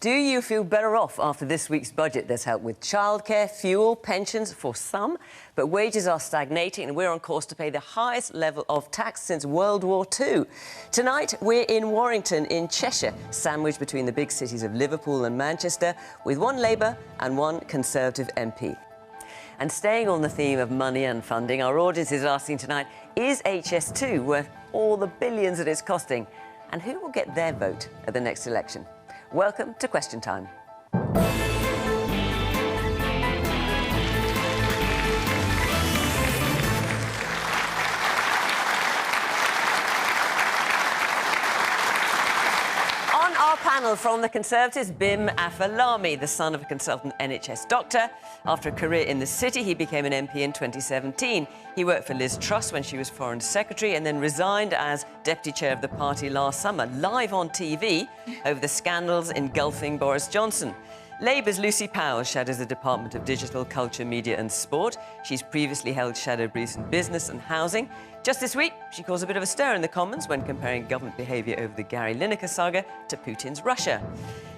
Do you feel better off after this week's budget? There's help with childcare, fuel, pensions for some, but wages are stagnating and we're on course to pay the highest level of tax since World War II. Tonight, we're in Warrington in Cheshire, sandwiched between the big cities of Liverpool and Manchester, with one Labour and one Conservative MP. And staying on the theme of money and funding, our audience is asking tonight, is HS2 worth all the billions that it's costing? And who will get their vote at the next election? Welcome to Question Time. Panel from the Conservatives, Bim Afalami, the son of a consultant NHS doctor. After a career in the city, he became an MP in 2017. He worked for Liz Truss when she was Foreign Secretary and then resigned as Deputy Chair of the party last summer, live on TV, over the scandals engulfing Boris Johnson. Labour's Lucy Powell shadows the Department of Digital, Culture, Media and Sport. She's previously held shadow briefs in business and housing. Just this week, she caused a bit of a stir in the Commons when comparing government behaviour over the Gary Lineker saga to Putin's Russia.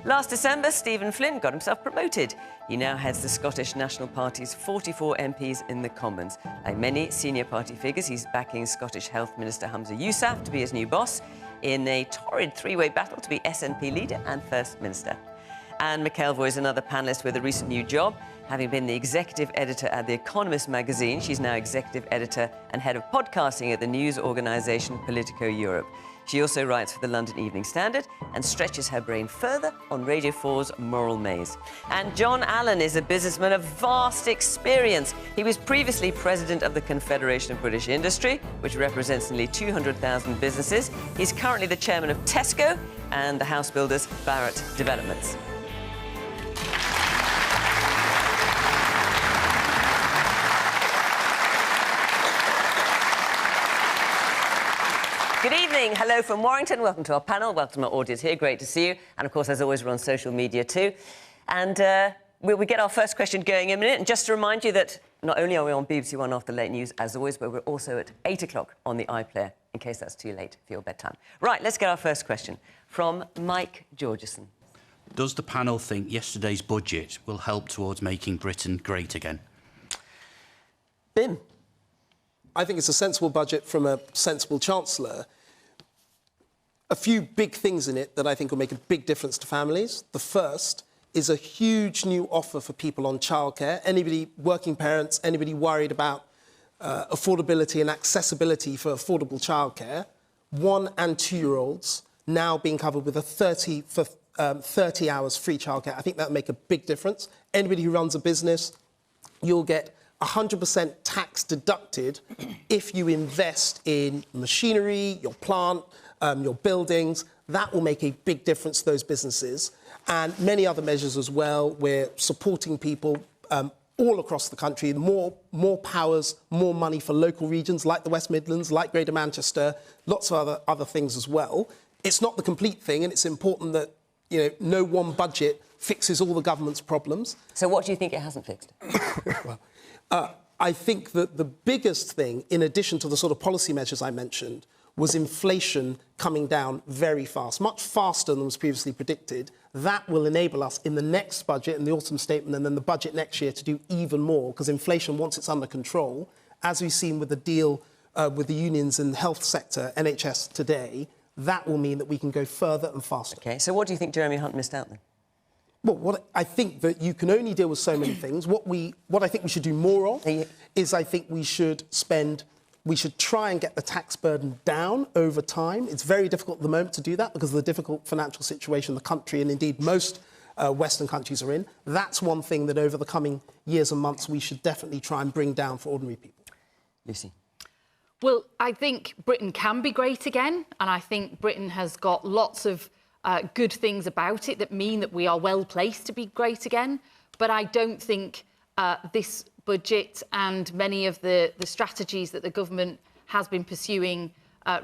Last December, Stephen Flynn got himself promoted. He now heads the Scottish National Party's 44 MPs in the Commons. Like many senior party figures, he's backing Scottish Health Minister Humza Yousaf to be his new boss in a torrid three-way battle to be SNP leader and First Minister. Anne McElvoy is another panellist with a recent new job. Having been the executive editor at The Economist magazine, she's now executive editor and head of podcasting at the news organisation Politico Europe. She also writes for the London Evening Standard and stretches her brain further on Radio 4's Moral Maze. And John Allan is a businessman of vast experience. He was previously president of the Confederation of British Industry, which represents nearly 200,000 businesses. He's currently the chairman of Tesco and the house builders Barratt Developments. Good evening. Hello from Warrington. Welcome to our panel. Welcome to our audience here. Great to see you. And, of course, as always, we're on social media too. And we'll get our first question going in a minute. And just to remind you that not only are we on BBC One after late news, as always, but we're also at 8 o'clock on the iPlayer, in case that's too late for your bedtime. Right, let's get our first question from Mike Georgeson. Does the panel think yesterday's budget will help towards making Britain great again? Bim? I think it's a sensible budget from a sensible Chancellor. A few big things in it that I think will make a big difference to families. The first is a huge new offer for people on childcare. Anybody, working parents, anybody worried about affordability and accessibility for affordable childcare, 1- and 2-year-olds now being covered with a 30 hours free childcare. I think that will make a big difference. Anybody who runs a business, you'll get 100% tax deducted if you invest in machinery, your plant, your buildings. That will make a big difference to those businesses. And many other measures as well. We're supporting people all across the country. More powers, more money for local regions like the West Midlands, like Greater Manchester, lots of other things as well. It's not the complete thing, and it's important that no one budget fixes all the government's problems. So what do you think it hasn't fixed? Well, I think that the biggest thing, in addition to the sort of policy measures I mentioned, was inflation coming down very fast, much faster than was previously predicted. That will enable us in the next budget, in the autumn statement, and then the budget next year to do even more, because inflation, once it's under control, as we've seen with the deal with the unions in the health sector, NHS today, that will mean that we can go further and faster. OK, so what do you think Jeremy Hunt missed out then? Well, I think that you can only deal with so many things. What I think we should do more of is I think we should try and get the tax burden down over time. It's very difficult at the moment to do that because of the difficult financial situation the country and indeed most Western countries are in. That's one thing that over the coming years and months we should definitely try and bring down for ordinary people. Lucy? Well, I think Britain can be great again, and I think Britain has got lots of good things about it that mean that we are well placed to be great again. But I don't think this budget and many of the strategies that the government has been pursuing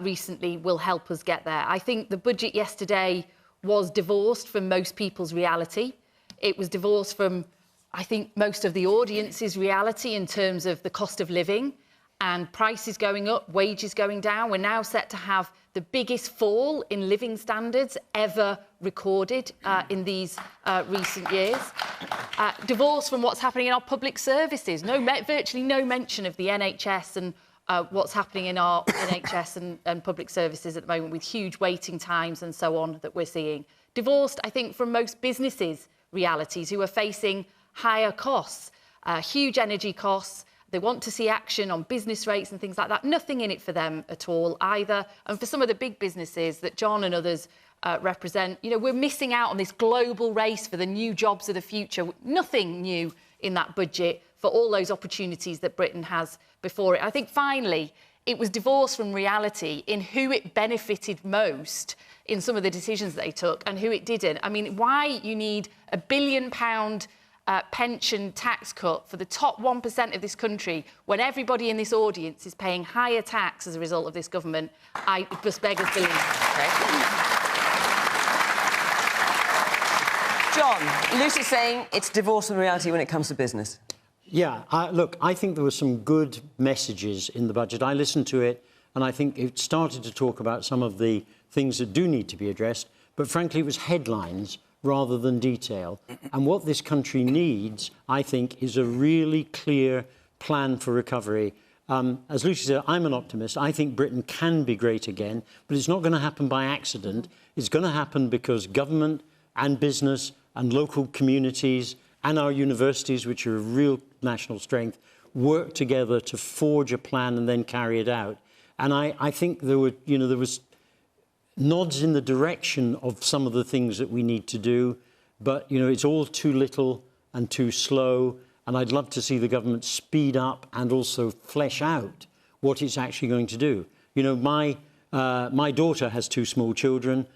recently will help us get there. I think the budget yesterday was divorced from most people's reality. It was divorced from, I think, most of the audience's reality in terms of the cost of living. and prices going up, wages going down. We're now set to have the biggest fall in living standards ever recorded in these recent years. Divorced from what's happening in our public services. Virtually no mention of the NHS and what's happening in our NHS and public services at the moment, with huge waiting times and so on that we're seeing. Divorced, I think, from most businesses' realities, who are facing higher costs, huge energy costs. They want to see action on business rates and things like that. Nothing in it for them at all either. And for some of the big businesses that John and others represent, you know, we're missing out on this global race for the new jobs of the future. Nothing new in that budget for all those opportunities that Britain has before it. I think, finally, it was divorced from reality in who it benefited most in some of the decisions they took and who it didn't. I mean, why you need £1 billion pension tax cut for the top 1% of this country when everybody in this audience is paying higher tax as a result of this government, I just beggars belief. Okay. John, Lucy's saying it's divorce from reality when it comes to business. Yeah, look, I think there were some good messages in the budget. I listened to it, and I think it started to talk about some of the things that do need to be addressed, but frankly, it was headlines rather than detail. And what this country needs, I think, is a really clear plan for recovery. As Lucy said, I'm an optimist. I think Britain can be great again, but it's not going to happen by accident. It's going to happen because government and business and local communities and our universities, which are a real national strength, work together to forge a plan and then carry it out. And I think there was nods in the direction of some of the things that we need to do, but, you know, it's all too little and too slow, and I'd love to see the government speed up and also flesh out what it's actually going to do. You know, my daughter has 2 small children.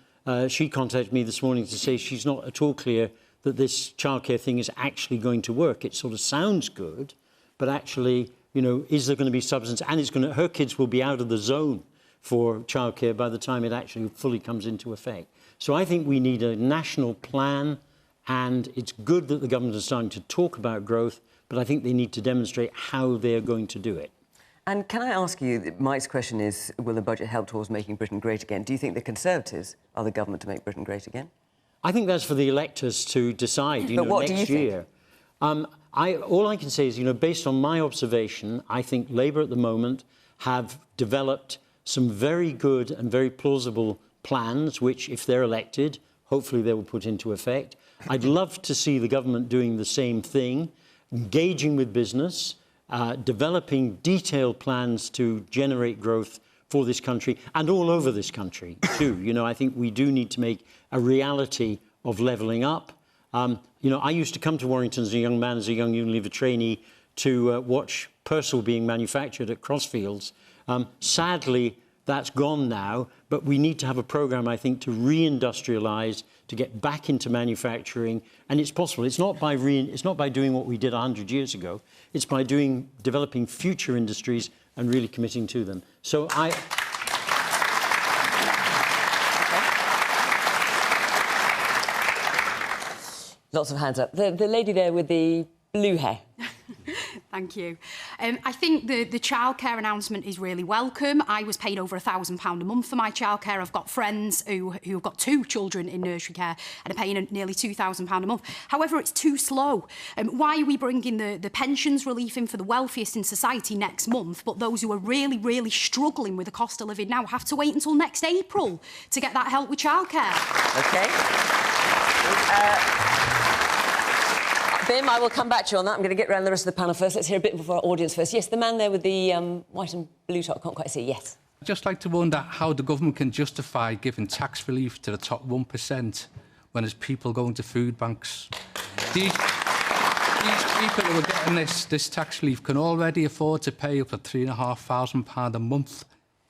She contacted me this morning to say she's not at all clear that this childcare thing is actually going to work. It sort of sounds good, but actually, you know, is there going to be substance? And her kids will be out of the zone for childcare by the time it actually fully comes into effect. So I think we need a national plan, and it's good that the government is starting to talk about growth, but I think they need to demonstrate how they're going to do it. And can I ask you, Mike's question is, will the budget help towards making Britain great again? Do you think the Conservatives are the government to make Britain great again? I think that's for the electors to decide, you know, next year. All I can say is, you know, based on my observation, I think Labour at the moment have developed some very good and very plausible plans, which, if they're elected, hopefully they will put into effect. I'd love to see the government doing the same thing, engaging with business, developing detailed plans to generate growth for this country and all over this country too. You know, I think we do need to make a reality of levelling up. You know, I used to come to Warrington as a young man, as a young Unilever trainee, to watch Purcell being manufactured at Crossfields. Sadly, that's gone now, but we need to have a programme, I think, to reindustrialise, to get back into manufacturing, and it's possible. It's not by doing what we did 100 years ago. It's by developing future industries and really committing to them. So Lots of hands up. The lady there with the blue hair. Thank you. I think the childcare announcement is really welcome. I was paid over £1,000 a month for my childcare. I've got friends who have got 2 children in nursery care and are paying nearly £2,000 a month. However, it's too slow. Why are we bringing the pensions relief in for the wealthiest in society next month, but those who are really, really struggling with the cost of living now have to wait until next April to get that help with childcare? OK. Bim, I will come back to you on that. I'm going to get round the rest of the panel first. Let's hear a bit of our audience first. Yes, the man there with the white and blue top. I can't quite see. Yes. I'd just like to wonder how the government can justify giving tax relief to the top 1% when there's people going to food banks. These people who are getting this tax relief can already afford to pay up to £3,500 a month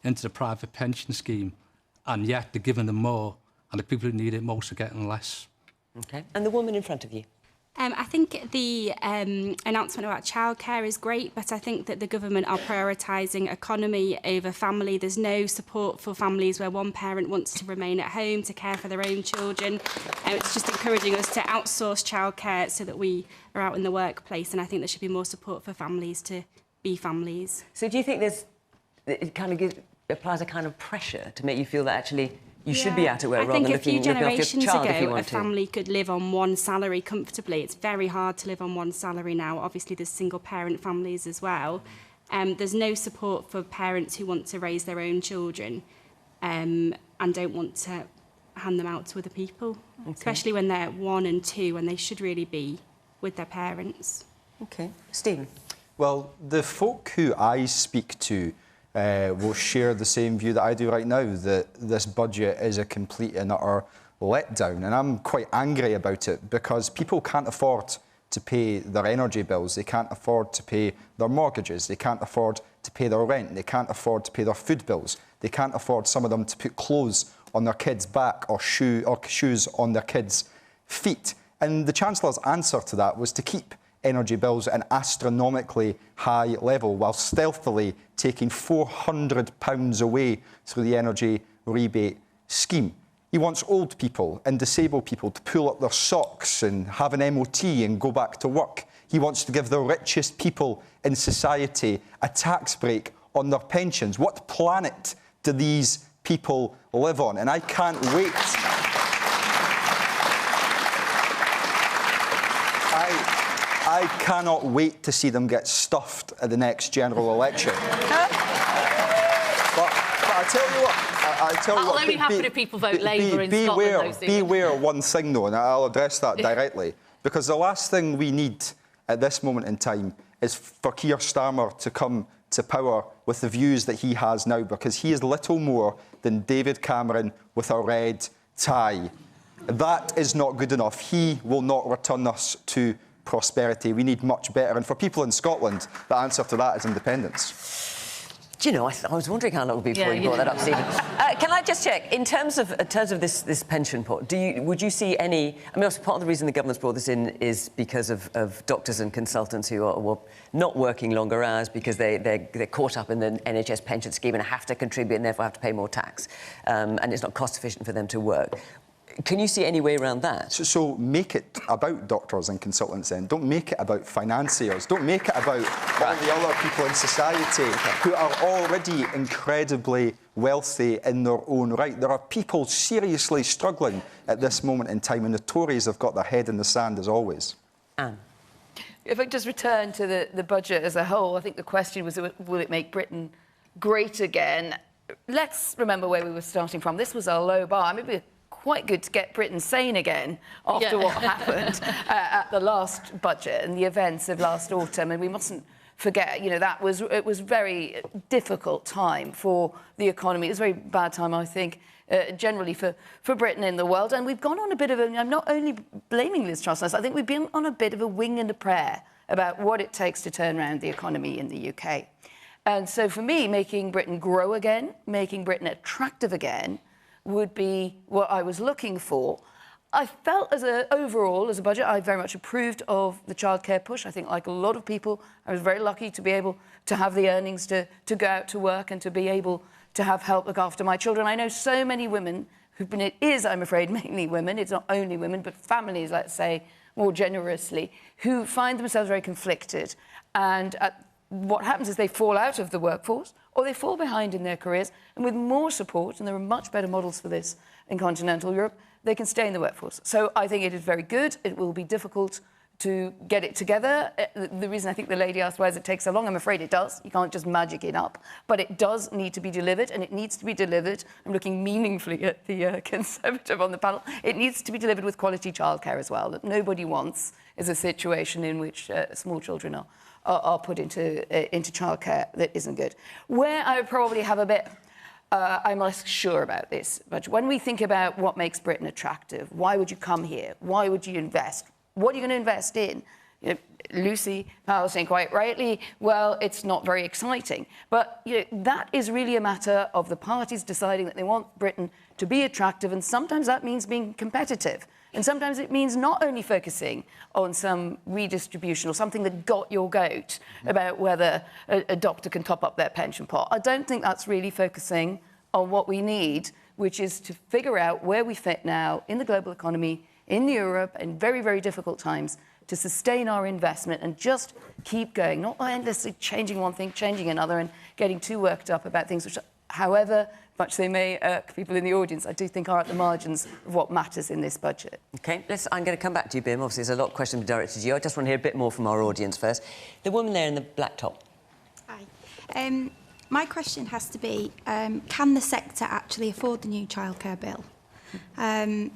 into the private pension scheme, and yet they're giving them more, and the people who need it most are getting less. OK. And the woman in front of you? I think the announcement about childcare is great, but I think that the government are prioritising economy over family. There's no support for families where one parent wants to remain at home to care for their own children. It's just encouraging us to outsource childcare so that we are out in the workplace, and I think there should be more support for families to be families. So do you think it kind of applies a kind of pressure to make you feel that actually you should be out of work rather than looking after your child if you want to? A family could live on one salary comfortably. It's very hard to live on one salary now. Obviously, there's single-parent families as well. There's no support for parents who want to raise their own children and don't want to hand them out to other people, especially when they're 1 and 2 and they should really be with their parents. OK. Stephen? Well, the folk who I speak to will share the same view that I do right now, that this budget is a complete and utter letdown. And I'm quite angry about it because people can't afford to pay their energy bills, they can't afford to pay their mortgages, they can't afford to pay their rent, they can't afford to pay their food bills, they can't afford, some of them, to put clothes on their kids' back or shoes on their kids' feet. And the Chancellor's answer to that was to keep energy bills at an astronomically high level while stealthily taking £400 away through the energy rebate scheme. He wants old people and disabled people to pull up their socks and have an MOT and go back to work. He wants to give the richest people in society a tax break on their pensions. What planet do these people live on? And I can't wait. I cannot wait to see them get stuffed at the next general election. But I tell you what, That'll only happen if people vote Labour in Scotland. Beware one thing, though, and I'll address that directly, because the last thing we need at this moment in time is for Keir Starmer to come to power with the views that he has now, because he is little more than David Cameron with a red tie. That is not good enough. He will not return us to prosperity. We need much better. And for people in Scotland, the answer to that is independence. Do you know, I was wondering how long it would be before you brought that up, Stephen. Can I just check, in terms of this pension pot, would you see any... I mean, also part of the reason the government's brought this in is because of doctors and consultants who are not working longer hours because they're caught up in the NHS pension scheme and have to contribute and therefore have to pay more tax. And it's not cost efficient for them to work. Can you see any way around that? So make it about doctors and consultants then. Don't make it about financiers. Don't make it about all the other people in society who are already incredibly wealthy in their own right. There are people seriously struggling at this moment in time, and the Tories have got their head in the sand as always. Anne? If I just return to the budget as a whole, I think the question was, will it make Britain great again? Let's remember where we were starting from. This was our low bar. I mean, we're quite good to get Britain sane again after what happened at the last budget and the events of last autumn. And we mustn't forget, you know, it was very difficult time for the economy. It was a very bad time, I think, generally for Britain in the world. And we've gone on a bit of a... I'm not only blaming Liz Truss, I think we've been on a bit of a wing and a prayer about what it takes to turn around the economy in the UK. And so for me, making Britain grow again, making Britain attractive again, would be what I was looking for. I felt overall, as a budget, I very much approved of the childcare push. I think, like a lot of people, I was very lucky to be able to have the earnings to go out to work and to be able to have help look after my children. I know so many women who've been... It is, I'm afraid, mainly women. It's not only women, but families, let's say, more generously, who find themselves very conflicted. And what happens is they fall out of the workforce or they fall behind in their careers, and with more support, and there are much better models for this in continental Europe, they can stay in the workforce. So I think it is very good. It will be difficult to get it together. The reason I think the lady asked why does it take so long, I'm afraid it does. You can't just magic it up. But it does need to be delivered, and it needs to be delivered. I'm looking meaningfully at the Conservative on the panel. It needs to be delivered with quality childcare as well. That nobody wants is a situation in which small children are put into childcare that isn't good. Where I would probably have a bit... I'm less sure about this, but when we think about what makes Britain attractive, why would you come here? Why would you invest? What are you going to invest in? You know, Lucy Powell saying quite rightly, well, it's not very exciting. But you know, that is really a matter of the parties deciding that they want Britain to be attractive, and sometimes that means being competitive. And sometimes it means not only focusing on some redistribution or something that got your goat about whether a doctor can top up their pension pot. I don't think that's really focusing on what we need, which is to figure out where we fit now in the global economy, in Europe, in very, very difficult times, to sustain our investment and just keep going, not endlessly changing one thing, changing another, and getting too worked up about things which, however much they may irk people in the audience, I do think are at the margins of what matters in this budget. OK, I'm going to come back to you, Bim. Obviously, there's a lot of questions directed to you. I just want to hear a bit more from our audience first. The woman there in the black top. Hi. My question has to be, can the sector actually afford the new childcare bill?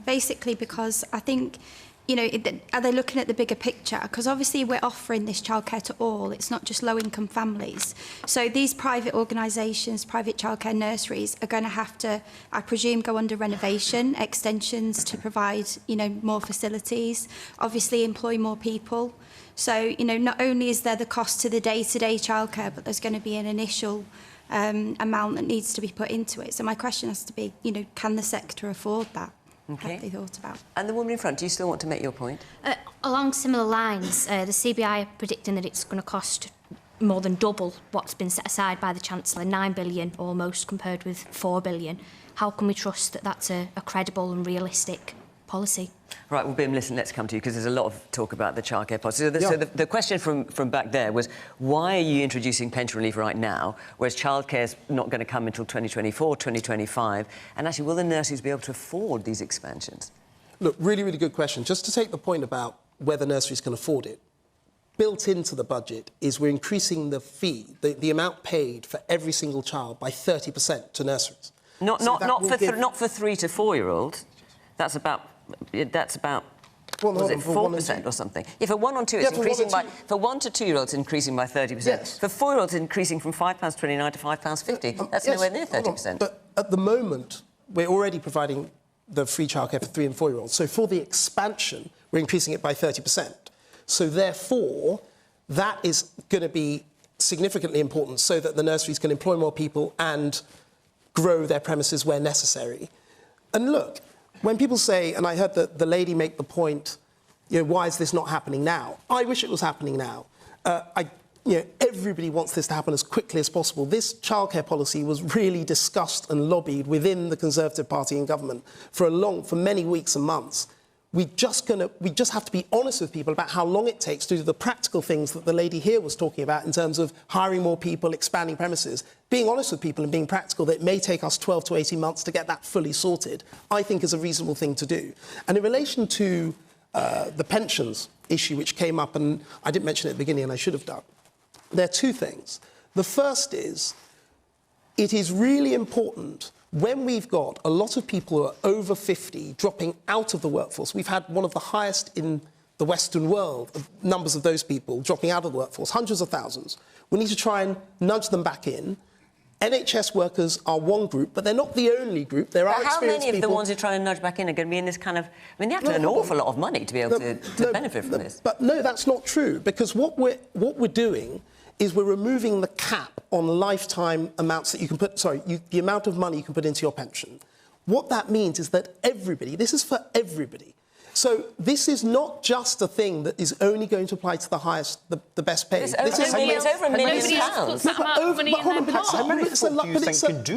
Basically, because I think, you know, are they looking at the bigger picture? Because obviously we're offering this childcare to all. It's not just low-income families. So these private organisations, private childcare nurseries, are going to have to, I presume, go under renovation, extensions to provide, you know, more facilities, obviously employ more people. So, you know, not only is there the cost to the day-to-day childcare, but there's going to be an initial amount that needs to be put into it. So my question has to be, you know, can the sector afford that? Okay. Have they thought about? And the woman in front, do you still want to make your point? Along similar lines, the CBI are predicting that it's going to cost more than double what's been set aside by the Chancellor, 9 billion almost, compared with 4 billion. How can we trust that that's a credible and realistic policy? Right, well, Bim, listen, let's come to you, because there's a lot of talk about the childcare policy. So the question from back there was, why are you introducing pension relief right now, whereas childcare's not going to come until 2024, 2025? And actually, will the nurseries be able to afford these expansions? Look, really, really good question. Just to take the point about whether nurseries can afford it, built into the budget is we're increasing the fee, the amount paid for every single child by 30% to nurseries. Not for 3 to 4-year-olds. That's about was it 4% or something? Yeah, for 1 or 2, it's increasing by... For 1 to 2-year-olds, increasing by 30%. Yes. For 4-year-olds, increasing from £5.29 to £5.50. That's nowhere near 30%. But at the moment, we're already providing the free childcare for 3 and 4-year-olds. So for the expansion, we're increasing it by 30%. So therefore, that is going to be significantly important so that the nurseries can employ more people and grow their premises where necessary. And look, when people say, and I heard the lady make the point, you know, why is this not happening now? I wish it was happening now. You know, everybody wants this to happen as quickly as possible. This childcare policy was really discussed and lobbied within the Conservative Party in government for many weeks and months. We just have to be honest with people about how long it takes to do the practical things that the lady here was talking about in terms of hiring more people, expanding premises. Being honest with people and being practical that it may take us 12 to 18 months to get that fully sorted, I think is a reasonable thing to do. And in relation to the pensions issue, which came up, and I didn't mention it at the beginning and I should have done, there are 2 things. The first is, it is really important when we've got a lot of people who are over 50 dropping out of the workforce. We've had one of the highest in the Western world of numbers of those people dropping out of the workforce, hundreds of thousands. We need to try and nudge them back in. NHS workers are one group, but they're not the only group. There are experienced people... How many of the ones who try and nudge back in are going to be in this kind of... I mean, they have to earn an awful lot of money to be able to benefit from this. But no, that's not true, because what we're doing is we're removing the cap on lifetime amounts that you can put... the amount of money you can put into your pension. What that means is that everybody... This is for everybody. So this is not just a thing that is only going to apply to the highest, the best paid. It's over £1 million.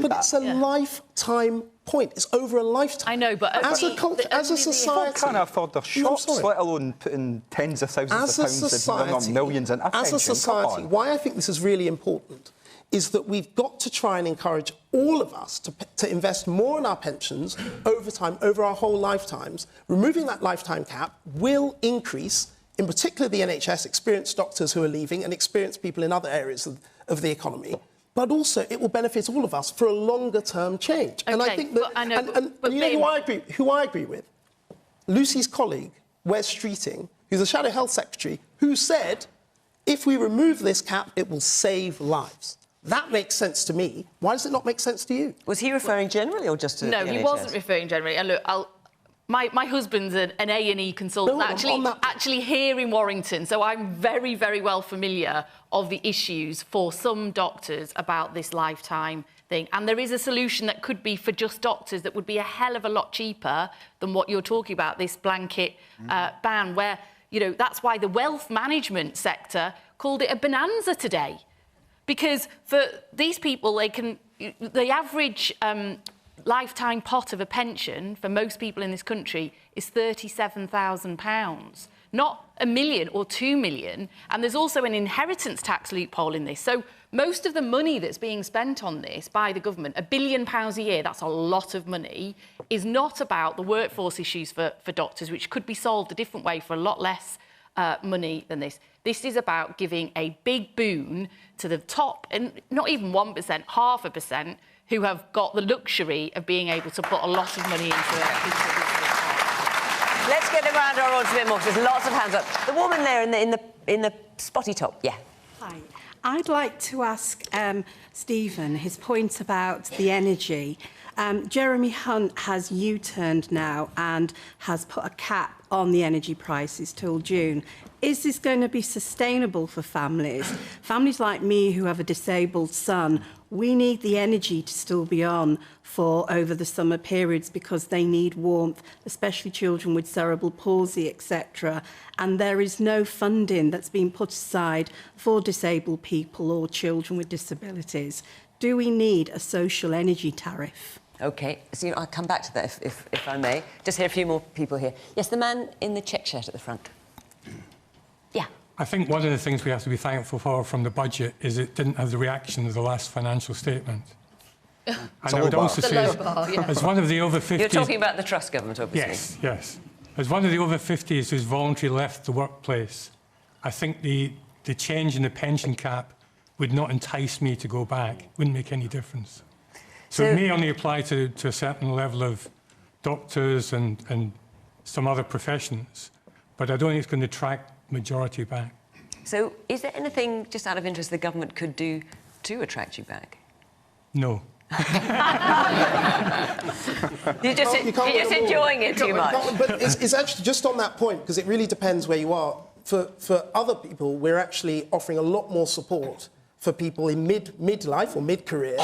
But it's a lifetime point. It's over a lifetime. I know, but as a culture, as a society, people can't afford their shops, let alone putting tens of thousands of pounds and bring up millions in a pension. As a society, why I think this is really important is that we've got to try and encourage all of us to invest more in our pensions over time, over our whole lifetimes. Removing that lifetime cap will increase, in particular the NHS, experienced doctors who are leaving and experienced people in other areas of the economy. But also, it will benefit all of us for a longer-term change. Okay, and I think that... And you know who I agree with? Lucy's colleague, Wes Streeting, who's the Shadow Health Secretary, who said, if we remove this cap, it will save lives. That makes sense to me. Why does it not make sense to you? Was he referring generally or just to No, the NHS? He wasn't referring generally. And look, my husband's an A&E consultant, actually here in Warrington, so I'm very, very well familiar of the issues for some doctors about this lifetime thing. And there is a solution that could be for just doctors that would be a hell of a lot cheaper than what you're talking about, this blanket ban, where, you know, that's why the wealth management sector called it a bonanza today. Because for these people, the average lifetime pot of a pension for most people in this country is £37,000, not £1 million or £2 million. And there's also an inheritance tax loophole in this. So most of the money that's being spent on this by the government, £1 billion a year, that's a lot of money, is not about the workforce issues for doctors, which could be solved a different way for a lot less money than this. This is about giving a big boon to the top, and not even 1%, 0.5%, who have got the luxury of being able to put a lot of money into it. Let's get around our audience a bit more, because there's lots of hands up. The woman there in the spotty top, yeah. Hi. I'd like to ask Stephen his point about the energy. Jeremy Hunt has U-turned now and has put a cap on the energy prices till June. Is this going to be sustainable for families? Families like me who have a disabled son, we need the energy to still be on for over the summer periods because they need warmth, especially children with cerebral palsy, etc. And there is no funding that's been put aside for disabled people or children with disabilities. Do we need a social energy tariff? OK, so I'll come back to that if I may. Just hear a few more people here. Yes, the man in the check shirt at the front. Yeah. I think one of the things we have to be thankful for from the budget is it didn't have the reaction of the last financial statement. And I would also say, as one of the over 50s... You're talking about the Truss government, obviously. Yes, yes. As one of the over 50s who's voluntarily left the workplace, I think the change in the pension cap would not entice me to go back. Wouldn't make any difference. So it may only apply to a certain level of doctors and some other professions, but I don't think it's going to attract majority back. So is there anything, just out of interest, the government could do to attract you back? No. You're just enjoying it too much. But it's actually just on that point, because it really depends where you are. For other people, we're actually offering a lot more support for people in midlife or mid-career,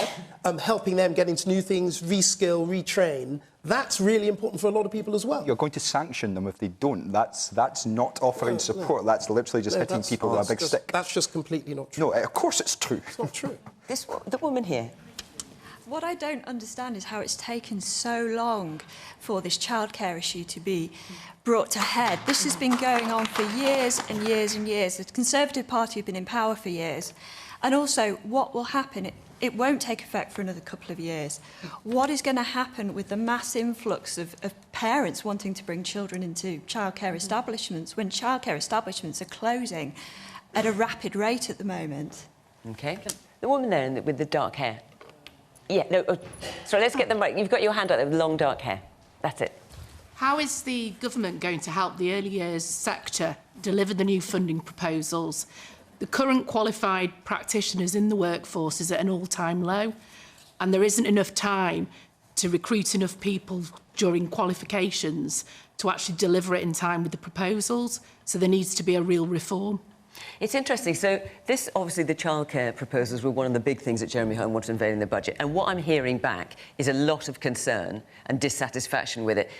helping them get into new things, reskill, retrain. That's really important for a lot of people as well. You're going to sanction them if they don't. That's not offering support. No. That's literally just hitting people with a big stick. That's just completely not true. No, of course it's true. It's not true. The woman here. What I don't understand is how it's taken so long for this childcare issue to be brought to head. This has been going on for years and years and years. The Conservative Party have been in power for years. And also, what will happen? It won't take effect for another couple of years. What is going to happen with the mass influx of parents wanting to bring children into childcare establishments when childcare establishments are closing at a rapid rate at the moment? OK. The woman there with the dark hair. Yeah, no, sorry, let's get them right. You've got your hand up there with long dark hair. That's it. How is the government going to help the early years sector deliver the new funding proposals? The current qualified practitioners in the workforce is at an all-time low, and there isn't enough time to recruit enough people during qualifications to actually deliver it in time with the proposals, so there needs to be a real reform. It's interesting. So this, obviously, the childcare proposals were one of the big things that Jeremy Hunt wanted to unveil in the budget. And what I'm hearing back is a lot of concern and dissatisfaction with it.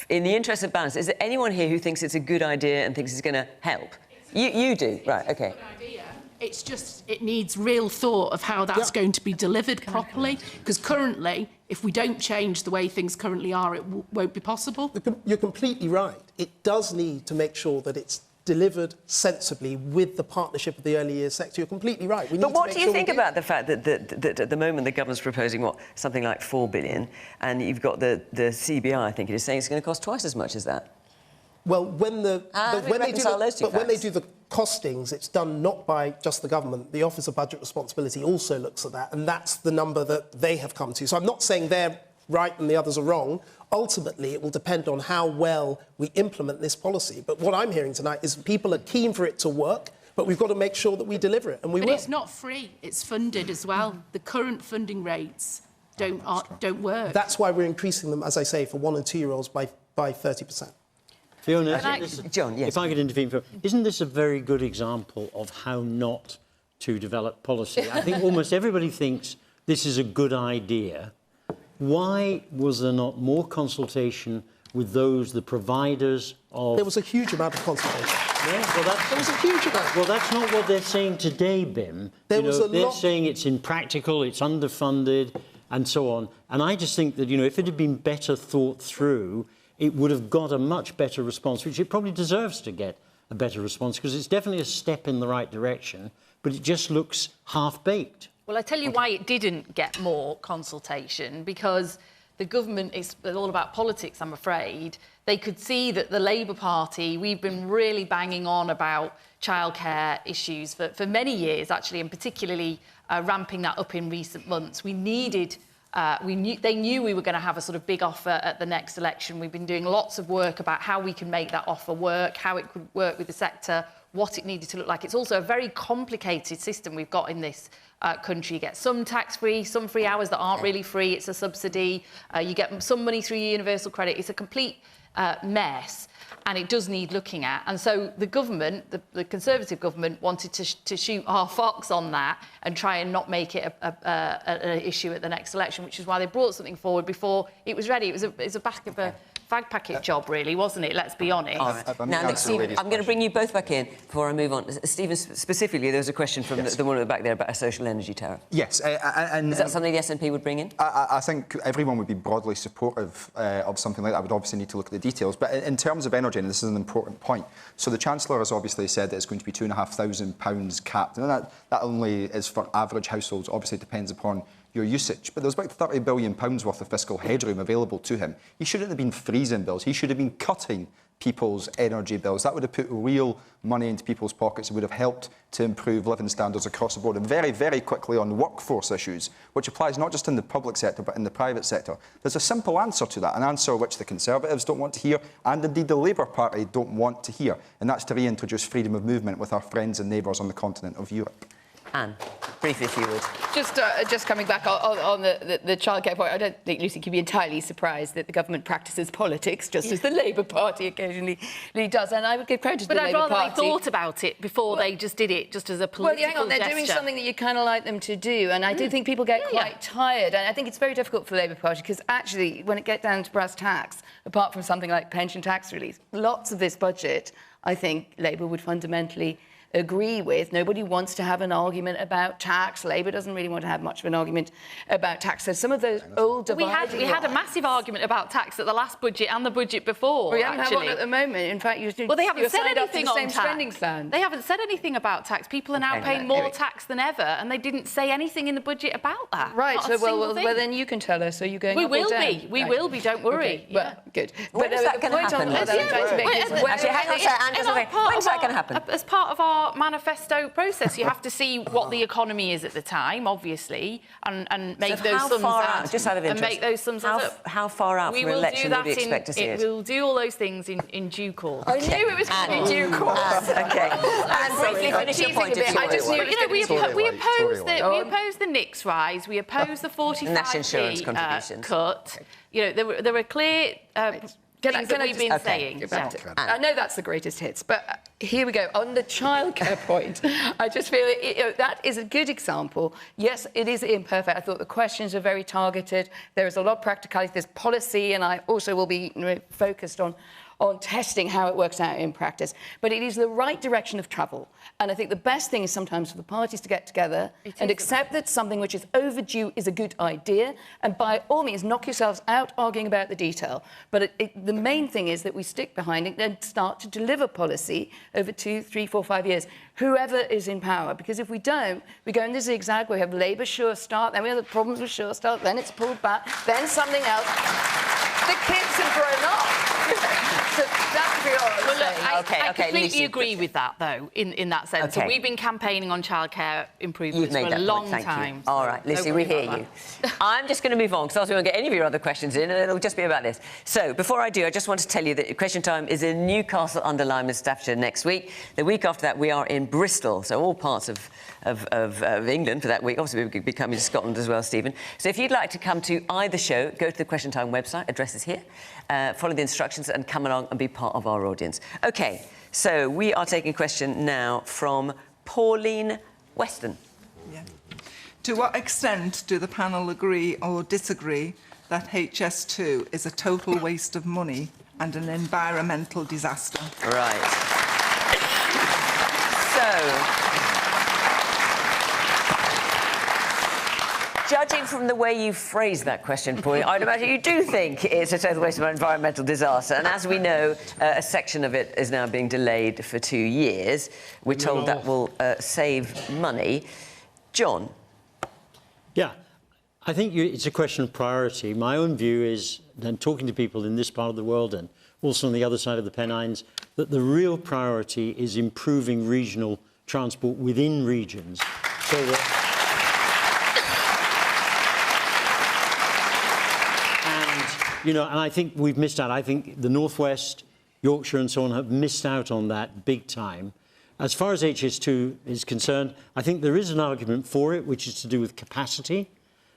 In the interest of balance, is there anyone here who thinks it's a good idea and thinks it's going to help? You do? Right, OK. It's just, it needs real thought of how that's going to be delivered properly, because currently, if we don't change the way things currently are, it won't be possible. You're completely right. It does need to make sure that it's delivered sensibly with the partnership of the early years sector. You're completely right. But what do you think about the fact that at the moment the government's proposing, what, something like £4 billion, and you've got the CBI, I think it is, saying it's going to cost twice as much as that? Well, when they do the costings, it's done not by just the government. The Office of Budget Responsibility also looks at that, and that's the number that they have come to. So I'm not saying they're right and the others are wrong. Ultimately, it will depend on how well we implement this policy. But what I'm hearing tonight is people are keen for it to work, but we've got to make sure that we deliver it, and we will. But it's not free. It's funded as well. The current funding rates don't work. That's why we're increasing them, as I say, for 1- and 2-year-olds by 30%. Fiona, John, yes. If I could intervene, isn't this a very good example of how not to develop policy? I think almost everybody thinks this is a good idea. Why was there not more consultation with the providers of... There was a huge amount of consultation. Yeah, well, there was a huge amount. Well, that's not what they're saying today, Bim. They're saying it's impractical, it's underfunded. and so on. And I just think that, you know, if it had been better thought through, it would have got a much better response, which it probably deserves to get a better response, because it's definitely a step in the right direction, but it just looks half-baked. Well, I tell you why it didn't get more consultation, because the government is all about politics, I'm afraid. They could see that the Labour Party, we've been really banging on about childcare issues for many years, actually, and particularly ramping that up in recent months. We needed... they knew we were going to have a sort of big offer at the next election. We've been doing lots of work about how we can make that offer work, how it could work with the sector, what it needed to look like. It's also a very complicated system we've got in this country. You get some tax-free, some free hours that aren't really free. It's a subsidy. You get some money through universal credit. It's a complete mess, and it does need looking at. And so the government, the Conservative government, wanted to shoot our fox on that and try and not make it an issue at the next election, which is why they brought something forward before it was ready. It was a back of a fag packet job, really, wasn't it? Let's be honest. Now, Stephen, I'm going to bring you both back in before I move on. Stephen, specifically, there was a question from the woman at the back there about a social energy tariff. Yes. And is that something the SNP would bring in? I think everyone would be broadly supportive of something like that. I would obviously need to look at the details. But in terms of energy, and this is an important point, so the Chancellor has obviously said that it's going to be £2,500 capped. And that only is for average households. Obviously, it depends upon your usage. But there was about £30 billion worth of fiscal headroom available to him. He shouldn't have been freezing bills. He should have been cutting people's energy bills. That would have put real money into people's pockets. It would have helped to improve living standards across the board. And very, very quickly on workforce issues, which applies not just in the public sector, but in the private sector. There's a simple answer to that, an answer which the Conservatives don't want to hear, and indeed the Labour Party don't want to hear, and that's to reintroduce freedom of movement with our friends and neighbours on the continent of Europe. Anne, briefly, if you would. Just coming back on the childcare point, I don't think Lucy can be entirely surprised that the government practices politics, just as the Labour Party occasionally does. And I would give credit to the Labour Party. But I'd rather they thought about it before they just did it, just as a political gesture. Well, hang on, they're doing something that you kind of like them to do, and I do think people get quite tired. And I think it's very difficult for the Labour Party, because actually, when it gets down to brass tacks, apart from something like pension tax relief, lots of this budget, I think Labour would fundamentally agree with. Nobody wants to have an argument about tax. Labour doesn't really want to have much of an argument about tax. So some of those old dividing we had a massive argument about tax at the last budget and the budget before. We don't have one at the moment. In fact, they haven't said anything on spending plan. They haven't said anything about tax. People are now paying more tax than ever, and they didn't say anything in the budget about that. Right. So well, then you can tell us. Are you going? We up will or down? be. We will be. Don't worry. Okay. Well, good. When is that going to happen? Actually, hang on a second. When's that going to happen? As part of our manifesto process, you have to see what the economy is at the time, obviously, and make those sums out. Just out of interest, and make those sums up. How far out from election would we expect to see it? We'll do all those things in due course. I knew it was going to be due course. Okay. And briefly finish your point. I just knew we oppose the NICS rise. We oppose the 45p national insurance contributions cut. You know, there were clear. Things that we've been saying. I know that's the greatest hits, but here we go. On the childcare point, I just feel that is a good example. Yes, it is imperfect. I thought the questions are very targeted. There is a lot of practicality. There's policy, and I also will be focused on testing how it works out in practice. But it is the right direction of travel. And I think the best thing is sometimes for the parties to get together and accept that something which is overdue is a good idea, and by all means knock yourselves out arguing about the detail. But the main thing is that we stick behind it and start to deliver policy over 2, 3, 4, 5 years, whoever is in power. Because if we don't, we go in the zigzag. We have Labour Sure Start, then we have the problems with Sure Start, then it's pulled back, then something else. The kids have grown up. So that's I completely agree with that, though, in that sense. So we've been campaigning on childcare improvements for a long time. All right, Lucy, we hear you. I'm just going to move on, because I won't get any of your other questions in, and it'll just be about this. So, before I do, I just want to tell you that Question Time is in Newcastle-under-Lyme in Staffordshire next week. The week after that, we are in Bristol, so all parts of England for that week. Obviously, we'll be coming to Scotland as well, Stephen. So if you'd like to come to either show, go to the Question Time website, address is here, follow the instructions and come along and be part of our audience. OK, so we are taking a question now from Pauline Weston. Yeah. To what extent do the panel agree or disagree that HS2 is a total waste of money and an environmental disaster? Right. So... Judging from the way you phrased that question, Paul, I'd imagine you do think it's a total waste of environmental disaster. And as we know, a section of it is now being delayed for 2 years. We're told that will save money. John? Yeah, I think it's a question of priority. My own view is, and talking to people in this part of the world and also on the other side of the Pennines, that the real priority is improving regional transport within regions so that... and I think we've missed out. I think the North West, Yorkshire and so on have missed out on that big time. As far as HS2 is concerned, I think there is an argument for it, which is to do with capacity.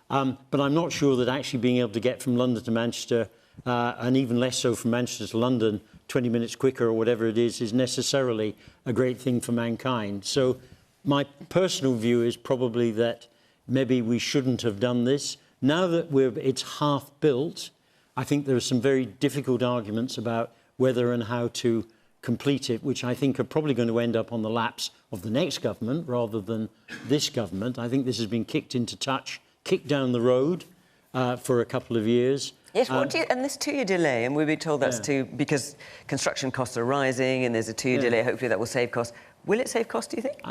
But I'm not sure that actually being able to get from London to Manchester, and even less so from Manchester to London, 20 minutes quicker or whatever it is necessarily a great thing for mankind. So my personal view is probably that maybe we shouldn't have done this. Now that it's half built, I think there are some very difficult arguments about whether and how to complete it, which I think are probably going to end up on the laps of the next government rather than this government. I think this has been kicked down the road for a couple of years. Yes, and this 2-year delay, and we've been told that's because construction costs are rising and there's a 2-year delay, hopefully that will save costs. Will it save costs, do you think?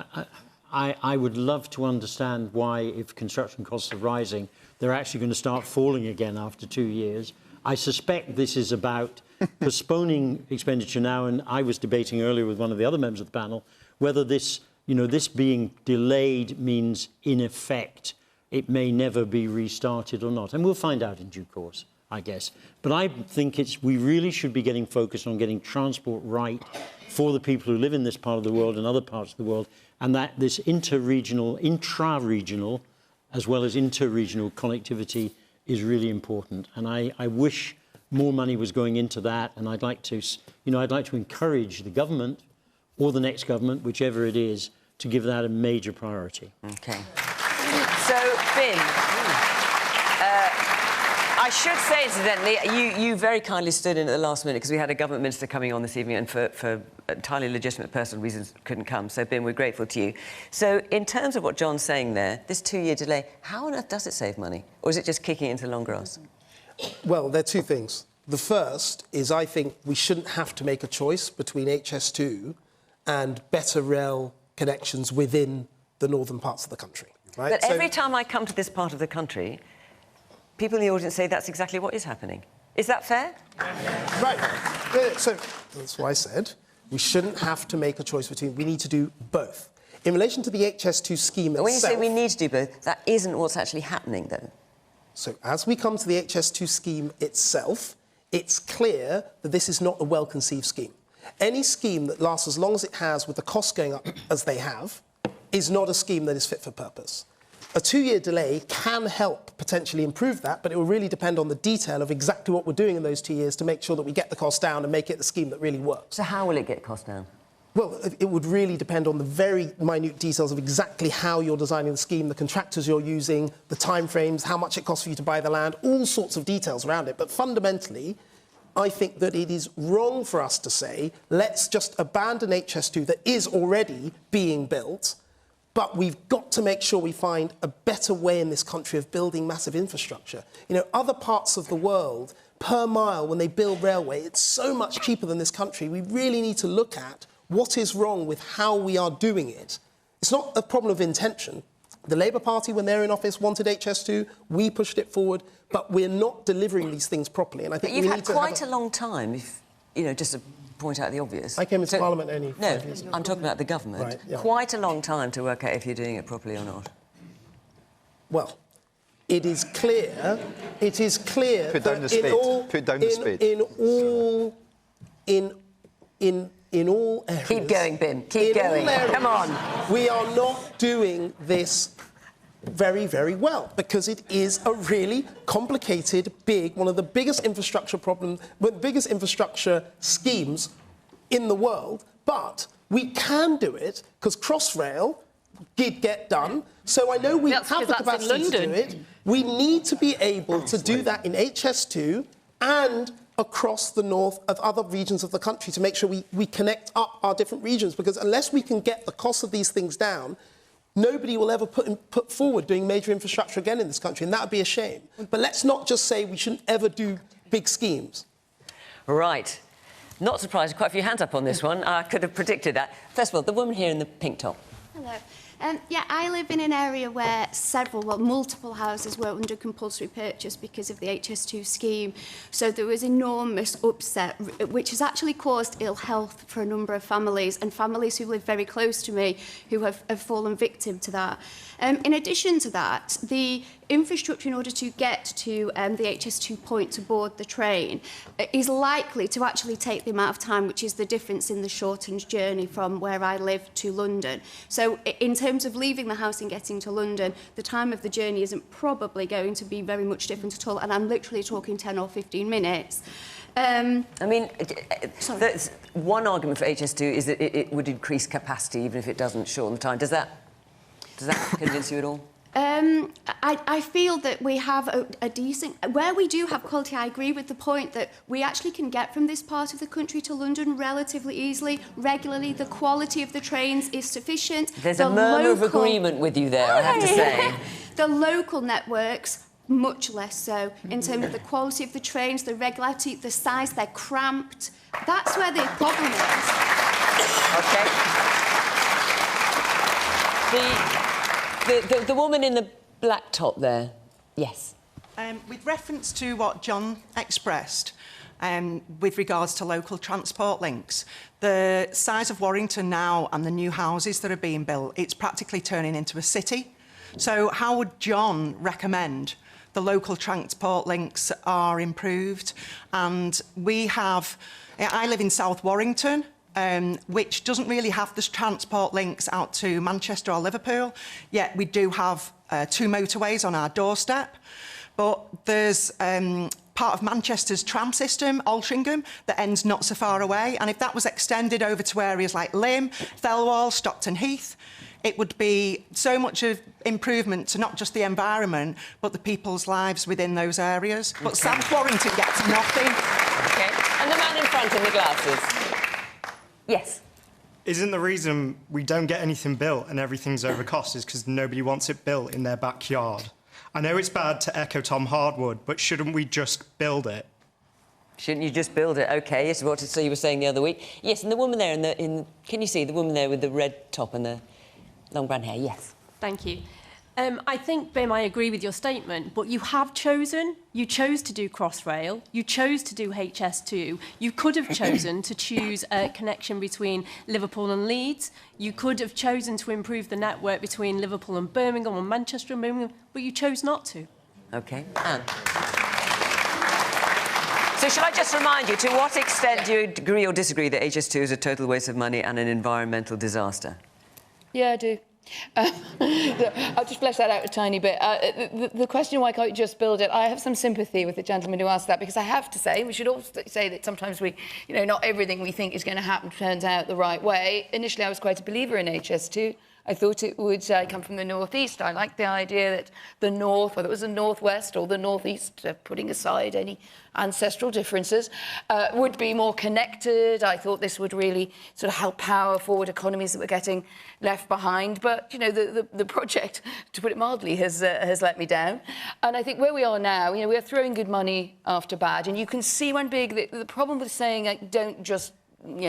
I would love to understand why, if construction costs are rising, they're actually going to start falling again after 2 years. I suspect this is about postponing expenditure now, and I was debating earlier with one of the other members of the panel whether this, this being delayed means, in effect, it may never be restarted or not. And we'll find out in due course, I guess. But I think we really should be getting focused on getting transport right for the people who live in this part of the world and other parts of the world, and that this intra-regional, as well as inter-regional connectivity is really important. And I wish more money was going into that, and I'd like to encourage the government or the next government, whichever it is, to give that a major priority. OK. So, Finn, I should say, incidentally, you very kindly stood in at the last minute because we had a government minister coming on this evening and for entirely legitimate personal reasons couldn't come. So, Ben, we're grateful to you. So, in terms of what John's saying there, this 2-year delay, how on earth does it save money? Or is it just kicking it into the long grass? Well, there are two things. The first is I think we shouldn't have to make a choice between HS2 and better rail connections within the northern parts of the country. Right? But every time I come to this part of the country, people in the audience say that's exactly what is happening. Is that fair? Right. So that's why I said we shouldn't have to make a choice between... We need to do both. In relation to the HS2 scheme itself... When you say we need to do both, that isn't what's actually happening, though. So as we come to the HS2 scheme itself, it's clear that this is not a well-conceived scheme. Any scheme that lasts as long as it has, with the costs going up as they have, is not a scheme that is fit for purpose. A 2-year delay can help potentially improve that, but it will really depend on the detail of exactly what we're doing in those 2 years to make sure that we get the cost down and make it the scheme that really works. So how will it get cost down? Well, it would really depend on the very minute details of exactly how you're designing the scheme, the contractors you're using, the timeframes, how much it costs for you to buy the land, all sorts of details around it. But fundamentally, I think that it is wrong for us to say, let's just abandon HS2 that is already being built, but we've got to make sure we find a better way in this country of building massive infrastructure. Other parts of the world, per mile, when they build railway, it's so much cheaper than this country. We really need to look at what is wrong with how we are doing it. It's not a problem of intention. The Labour Party, when they're in office, wanted HS2. We pushed it forward, but we're not delivering these things properly. And I think but you've had quite a long time, just to point out the obvious. I came into Parliament only 5 years ago. I'm talking about the government. Right, yeah. Quite a long time to work out if you're doing it properly or not. Well, it is clear. It is clear. Put down the spade. Put down the spade. In all areas... Keep going, Bim. Keep going. Come on. We are not doing this very, very well because it is a really complicated, one of the biggest infrastructure schemes in the world. But we can do it because Crossrail did get done. So I know we have the capacity to do it. We need to be able to do that in HS2 and across the north of other regions of the country to make sure we connect up our different regions, because unless we can get the cost of these things down, nobody will ever put forward doing major infrastructure again in this country, and that would be a shame. But let's not just say we shouldn't ever do big schemes. Right. Not surprised, quite a few hands up on this one. I could have predicted that. First of all, the woman here in the pink top. Hello. Yeah, I live in an area where multiple houses were under compulsory purchase because of the HS2 scheme. So there was enormous upset, which has actually caused ill health for a number of families, and families who live very close to me who have fallen victim to that. In addition to that, the infrastructure in order to get to the HS2 point to board the train is likely to actually take the amount of time, which is the difference in the shortened journey from where I live to London. So in terms of leaving the house and getting to London, the time of the journey isn't probably going to be very much different at all, and I'm literally talking 10 or 15 minutes. I mean, one argument for HS2 is that it would increase capacity even if it doesn't shorten the time. Does that convince you at all? I feel that we have a decent... Where we do have quality, I agree with the point that we actually can get from this part of the country to London relatively easily, regularly. The quality of the trains is sufficient. There's a murmur of agreement with you there, I have to say. The local networks, much less so, in terms of the quality of the trains, the regularity, the size, they're cramped. That's where the problem is. OK. The woman in the black top there. Yes. With reference to what John expressed with regards to local transport links, the size of Warrington now and the new houses that are being built, it's practically turning into a city. So how would John recommend the local transport links are improved? And I live in South Warrington, which doesn't really have the transport links out to Manchester or Liverpool, yet we do have 2 motorways on our doorstep. But there's part of Manchester's tram system, Altrincham, that ends not so far away, and if that was extended over to areas like Lymm, Thelwall, Stockton Heath, it would be so much of improvement to not just the environment, but the people's lives within those areas. But South Warrington gets nothing. OK. And the man in front in the glasses. Yes. Isn't the reason we don't get anything built and everything's over cost is because nobody wants it built in their backyard? I know it's bad to echo Tom Hardwood, but shouldn't we just build it? Shouldn't you just build it? OK, yes, what you were saying the other week. Yes, and the woman there can you see the woman there with the red top and the long brown hair? Yes. Thank you. I think, Bim, I agree with your statement, but you chose to do Crossrail, you chose to do HS2, you could have chosen to choose a connection between Liverpool and Leeds, you could have chosen to improve the network between Liverpool and Birmingham or Manchester and Birmingham, but you chose not to. OK. Anne. So shall I just remind you, to what extent do you agree or disagree that HS2 is a total waste of money and an environmental disaster? Yeah, I do. I'll just flesh that out a tiny bit. The question, why can't you just build it? I have some sympathy with the gentleman who asked that, because I have to say, we should also say that sometimes not everything we think is going to happen turns out the right way. Initially, I was quite a believer in HS2. I thought it would come from the northeast. I liked the idea that the north, whether it was the northwest or the northeast, putting aside any ancestral differences, would be more connected. I thought this would really sort of help power forward economies that were getting left behind. But, the project, to put it mildly, has let me down. And I think where we are now, we are throwing good money after bad. And you can see the problem with saying, don't just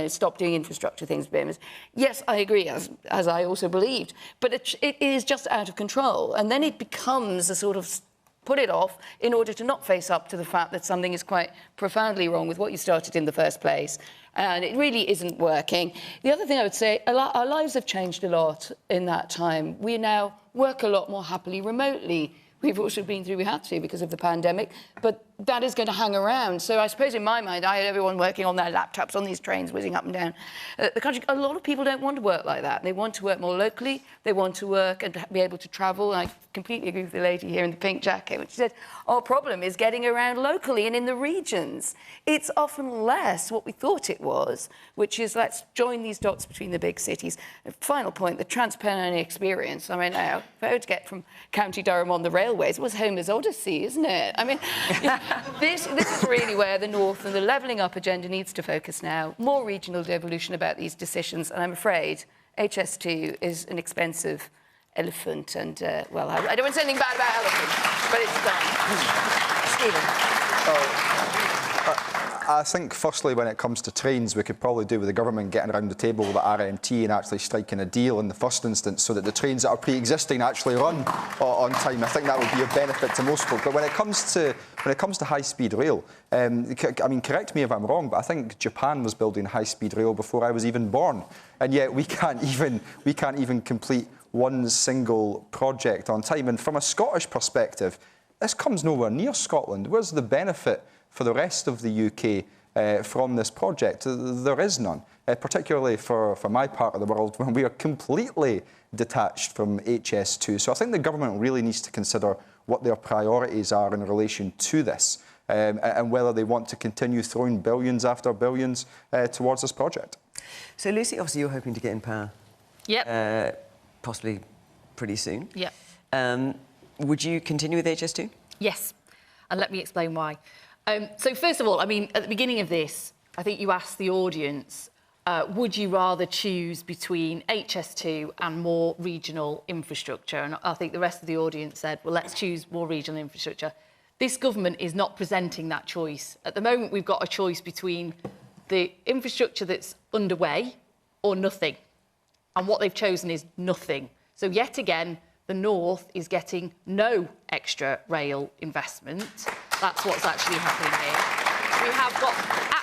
stop doing infrastructure things, Bim. Yes, I agree, as I also believed, but it is just out of control. And then it becomes a sort of put it off in order to not face up to the fact that something is quite profoundly wrong with what you started in the first place. And it really isn't working. The other thing I would say, our lives have changed a lot in that time. We now work a lot more happily remotely. We've also been through, we had to because of the pandemic, but that is going to hang around. So I suppose in my mind, I had everyone working on their laptops on these trains whizzing up and down the country. A lot of people don't want to work like that. They want to work more locally. They want to work and be able to travel. And I completely agree with the lady here in the pink jacket, when she said, our problem is getting around locally and in the regions. It's often less what we thought it was, which is let's join these dots between the big cities. And final point, the Trans-Pennine experience. I mean, now, if I were to get from County Durham on the railways, it was Homer's Odyssey, isn't it? I mean, this is really where the North and the levelling up agenda needs to focus now. More regional devolution about these decisions, and I'm afraid HS2 is an expensive elephant, and, well, I don't want to say anything bad about elephants, but it's gone. Stephen. I think, firstly, when it comes to trains, we could probably do with the government getting around the table with the RMT and actually striking a deal in the first instance so that the trains that are pre-existing actually run on time. I think that would be a benefit to most folk. But when it comes to high-speed rail, I mean, correct me if I'm wrong, but I think Japan was building high-speed rail before I was even born, and yet we can't even complete one single project on time. And from a Scottish perspective, this comes nowhere near Scotland. Where's the benefit for the rest of the UK from this project? There is none, particularly for my part of the world when we are completely detached from HS2. So I think the government really needs to consider what their priorities are in relation to this and whether they want to continue throwing billions after billions towards this project. So, Lucy, obviously you're hoping to get in power. Yep. Possibly pretty soon. Yep. Would you continue with HS2? Yes, and let me explain why. So first of all, I mean, at the beginning of this, I think you asked the audience, would you rather choose between HS2 and more regional infrastructure? And I think the rest of the audience said, well, let's choose more regional infrastructure. This government is not presenting that choice. At the moment, we've got a choice between the infrastructure that's underway or nothing. And what they've chosen is nothing. So yet again, the North is getting no extra rail investment. That's what's actually happening here. We have got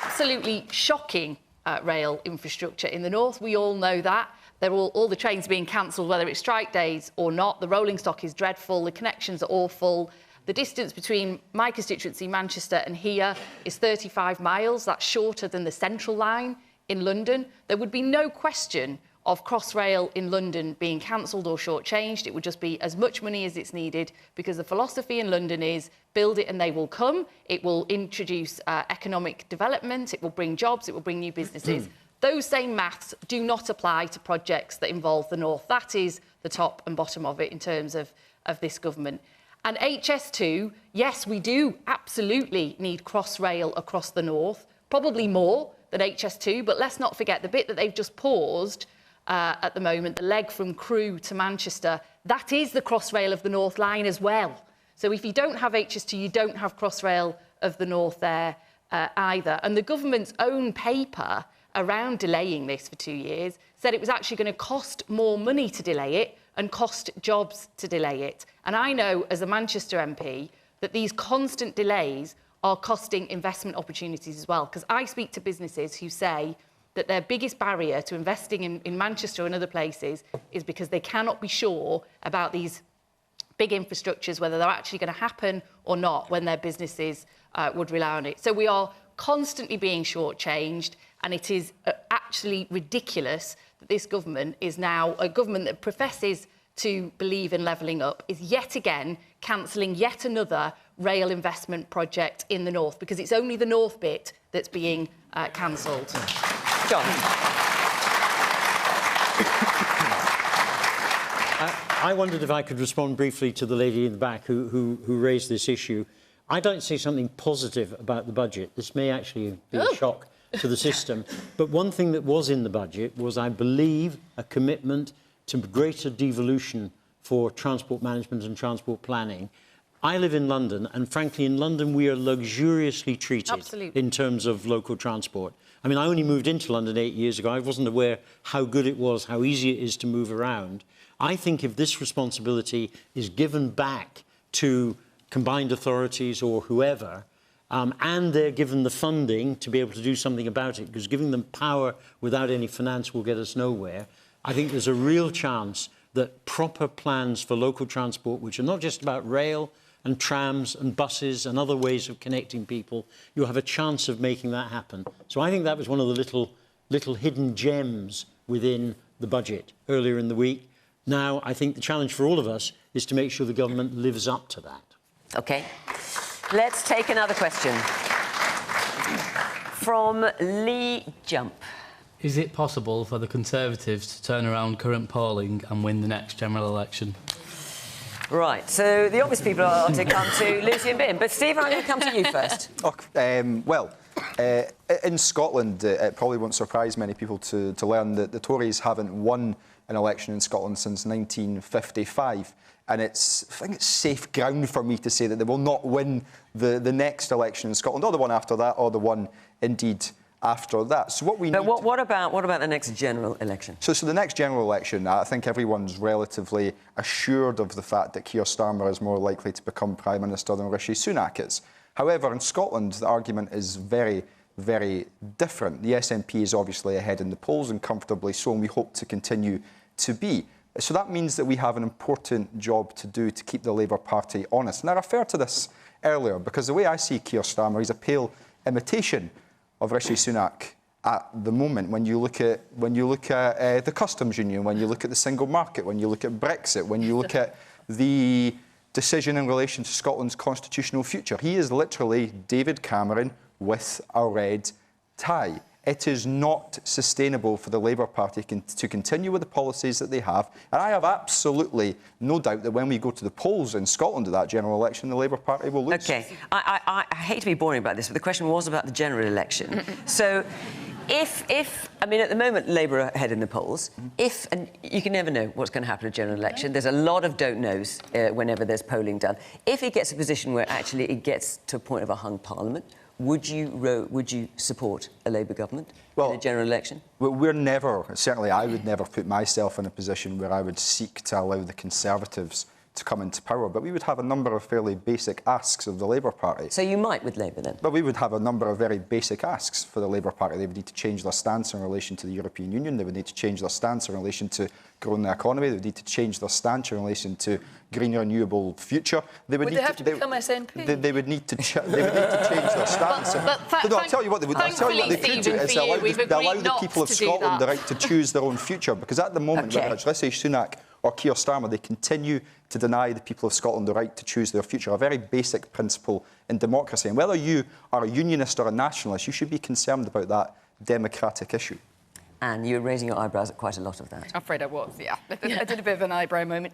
absolutely shocking rail infrastructure in the North. We all know that. They're all the trains being cancelled, whether it's strike days or not. The rolling stock is dreadful. The connections are awful. The distance between my constituency, Manchester, and here is 35 miles. That's shorter than the Central Line in London. There would be no question of Crossrail in London being cancelled or shortchanged. It would just be as much money as it's needed, because the philosophy in London is build it and they will come. It will introduce economic development. It will bring jobs. It will bring new businesses. Those same maths do not apply to projects that involve the North. That is the top and bottom of it in terms of this government. And HS2, yes, we do absolutely need Crossrail across the North, probably more than HS2, but let's not forget the bit that they've just paused at the moment, the leg from Crewe to Manchester, that is the Crossrail of the North Line as well. So if you don't have HS2, you don't have Crossrail of the North there either. And the government's own paper around delaying this for 2 years said it was actually going to cost more money to delay it and cost jobs to delay it. And I know, as a Manchester MP, that these constant delays are costing investment opportunities as well, because I speak to businesses who say that their biggest barrier to investing in Manchester and other places is because they cannot be sure about these big infrastructures, whether they're actually going to happen or not, when their businesses would rely on it. So we are constantly being shortchanged, and it is actually ridiculous that this government is now a government that professes to believe in levelling up, is yet again cancelling yet another rail investment project in the North, because it's only the North bit that's being cancelled. John. I wondered if I could respond briefly to the lady in the back who raised this issue. I'd like to say something positive about the budget. This may actually be a shock to the system. But one thing that was in the budget was, I believe, a commitment to greater devolution for transport management and transport planning. I live in London, and frankly, in London, we are luxuriously treated in terms of local transport. I mean, I only moved into London 8 years ago. I wasn't aware how good it was, how easy it is to move around. I think if this responsibility is given back to combined authorities or whoever, and they're given the funding to be able to do something about it, because giving them power without any finance will get us nowhere, I think there's a real chance that proper plans for local transport, which are not just about rail and trams and buses and other ways of connecting people, you'll have a chance of making that happen. So I think that was one of the little hidden gems within the budget earlier in the week. Now, I think the challenge for all of us is to make sure the government lives up to that. OK. Let's take another question. From Lee Jump. Is it possible for the Conservatives to turn around current polling and win the next general election? Right, so the obvious people are to come to Lucy and Bim. But, Steve, I'm going to come to you first. Well, In Scotland, it probably won't surprise many people to learn that the Tories haven't won an election in Scotland since 1955. And I think it's safe ground for me to say that they will not win the next election in Scotland, or the one after that, or the one, indeed, after that. So what we need... But what about the next general election? So the next general election, I think everyone's relatively assured of the fact that Keir Starmer is more likely to become Prime Minister than Rishi Sunak is. However, in Scotland, the argument is very, very different. The SNP is obviously ahead in the polls, and comfortably so, and we hope to continue to be. So that means that we have an important job to do to keep the Labour Party honest. And I referred to this earlier because the way I see Keir Starmer, he's a pale imitation of Rishi Sunak at the moment. When you look at the customs union, when you look at the single market, when you look at Brexit, when you look at the decision in relation to Scotland's constitutional future, he is literally David Cameron with a red tie. It is not sustainable for the Labour Party to continue with the policies that they have. And I have absolutely no doubt that when we go to the polls in Scotland at that general election, the Labour Party will lose. OK. I hate to be boring about this, but the question was about the general election. So I mean, at the moment, Labour are ahead in the polls. And you can never know what's going to happen at a general election. There's a lot of don't knows whenever there's polling done. If it gets a position where actually it gets to a point of a hung parliament, would you support a Labour government in a general election? Well, certainly I would never put myself in a position where I would seek to allow the Conservatives to come into power, but we would have a number of fairly basic asks of the Labour Party. So you might with Labour then? But we would have a number of very basic asks for the Labour Party. They would need to change their stance in relation to the European Union. They would need to change their stance in relation to growing the economy. They would need to change their stance in relation to green renewable future. Would they have to become SNP? They would need to change their stance. I'll tell you what they could do is allow the people of Scotland the right to choose their own future, because at the moment, whether it's Rishi Sunak or Keir Starmer, they continue to deny the people of Scotland the right to choose their future, a very basic principle in democracy. And whether you are a unionist or a nationalist, you should be concerned about that democratic issue. Anne, you were raising your eyebrows at quite a lot of that. I'm afraid I was, yeah. I did a bit of an eyebrow moment.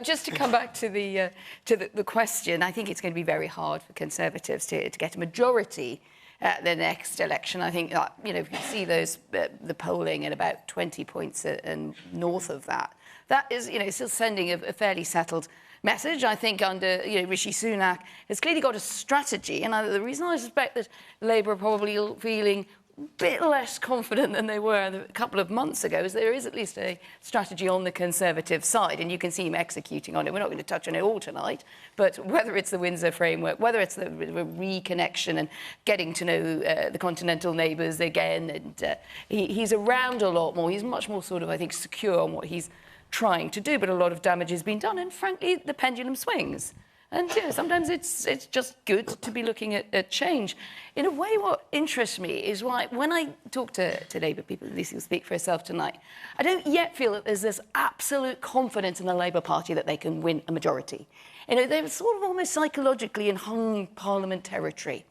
Just to come back to the question, I think it's going to be very hard for Conservatives to get a majority at the next election. I think that, you can see the polling at about 20 points and north of that. That is, still sending a fairly settled message. I think under Rishi Sunak has clearly got a strategy, and the reason I suspect that Labour are probably feeling a bit less confident than they were a couple of months ago is there is at least a strategy on the Conservative side, and you can see him executing on it. We're not going to touch on it all tonight, but whether it's the Windsor framework, whether it's the reconnection and getting to know the continental neighbours again, and he's around a lot more. He's much more sort of, I think, secure on what he's trying to do, but a lot of damage has been done, and frankly, the pendulum swings. And sometimes it's just good to be looking at change. In a way, what interests me is why, when I talk to Labour people, Lucy will speak for herself tonight, I don't yet feel that there's this absolute confidence in the Labour Party that they can win a majority. They're sort of almost psychologically in hung parliament territory.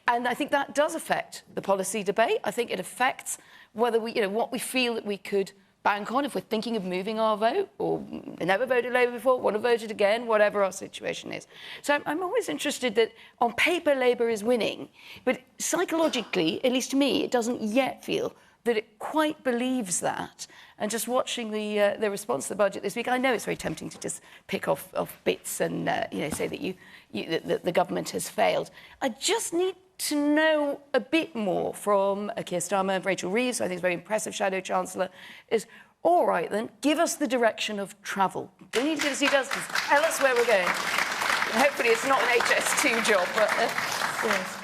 And I think that does affect the policy debate. I think it affects whether what we feel that we could bank on if we're thinking of moving our vote, or never voted Labour before, want to vote it again, whatever our situation is. So I'm always interested that on paper Labour is winning, but psychologically, at least to me, it doesn't yet feel that it quite believes that. And just watching the response to the budget this week, I know it's very tempting to just pick off bits and say that that the government has failed. I just need to know a bit more from Keir Starmer and Rachel Reeves, who I think is a very impressive Shadow Chancellor, is, all right then, give us the direction of travel. We need to get a seat, tell us where we're going. And hopefully it's not an HS2 job, but yes.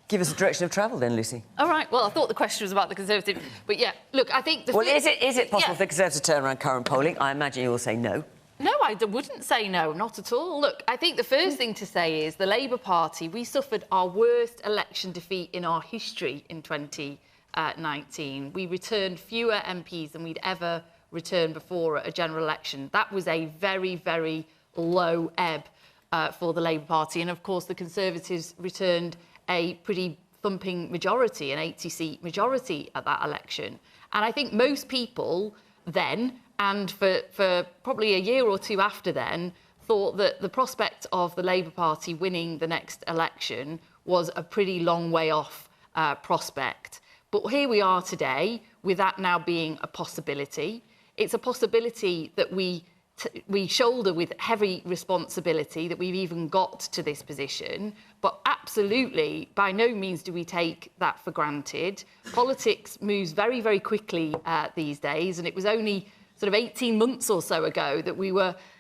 Give us a direction of travel then, Lucy. All right, well, I thought the question was about the Conservative, but yeah, look, I think... Is it possible for the Conservatives to turn around current polling? I imagine you will say no. No, I wouldn't say no, not at all. Look, I think the first thing to say is the Labour Party, we suffered our worst election defeat in our history in 2019. We returned fewer MPs than we'd ever returned before at a general election. That was a very, very low ebb for the Labour Party. And, of course, the Conservatives returned a pretty thumping majority, an 80-seat majority at that election. And I think most people then, and for probably a year or two after then, thought that the prospect of the Labour Party winning the next election was a pretty long way off prospect. But here we are today, with that now being a possibility. It's a possibility that we shoulder with heavy responsibility, that we've even got to this position. But absolutely, by no means do we take that for granted. Politics moves very, very quickly these days, and it was only sort of 18 months or so ago that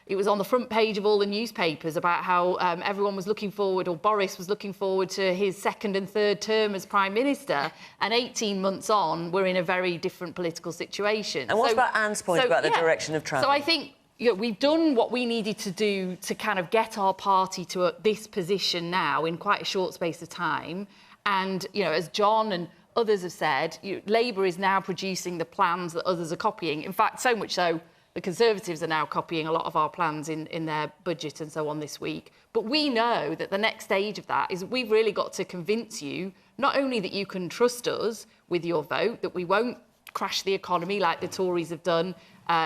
it was on the front page of all the newspapers about how everyone was looking forward, or Boris was looking forward to his second and third term as Prime Minister. And 18 months on, we're in a very different political situation. And what about Anne's point about the direction of travel? So I think we've done what we needed to do to kind of get our party to this position now in quite a short space of time. And, as John and others have said, Labour is now producing the plans that others are copying. In fact, so much so, the Conservatives are now copying a lot of our plans in their budget and so on this week. But we know that the next stage of that is we've really got to convince you not only that you can trust us with your vote, that we won't crash the economy like the Tories have done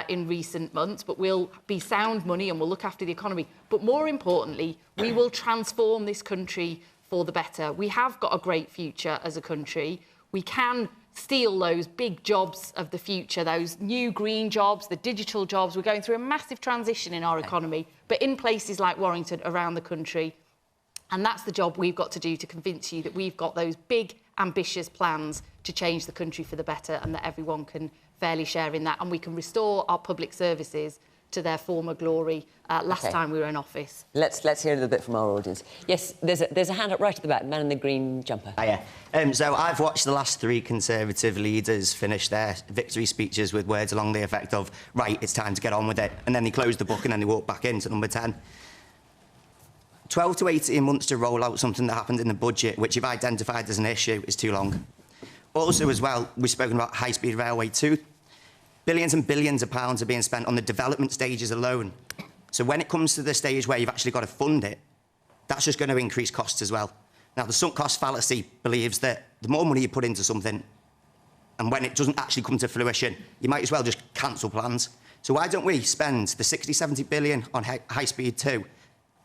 in recent months, but we'll be sound money and we'll look after the economy. But more importantly, we will transform this country for the better. We have got a great future as a country. We can steal those big jobs of the future, those new green jobs, the digital jobs. We're going through a massive transition in our economy, but in places like Warrington around the country. And that's the job we've got to do, to convince you that we've got those big, ambitious plans to change the country for the better, and that everyone can fairly share in that. And we can restore our public services to their former glory last time we were in office. Let's hear a little bit from our audience. Yes, there's a hand up right at the back, man in the green jumper. So I've watched the last 3 Conservative leaders finish their victory speeches with words along the effect of, right, it's time to get on with it. And then they close the book and then they walk back into number 10. 12 to 18 months to roll out something that happened in the budget, which you've identified as an issue, is too long. Also, as well, we've spoken about high-speed railway too. Billions and billions of pounds are being spent on the development stages alone. So when it comes to the stage where you've actually got to fund it, that's just going to increase costs as well. Now, the sunk cost fallacy believes that the more money you put into something, and when it doesn't actually come to fruition, you might as well just cancel plans. So why don't we spend the 60, 70 billion on high speed 2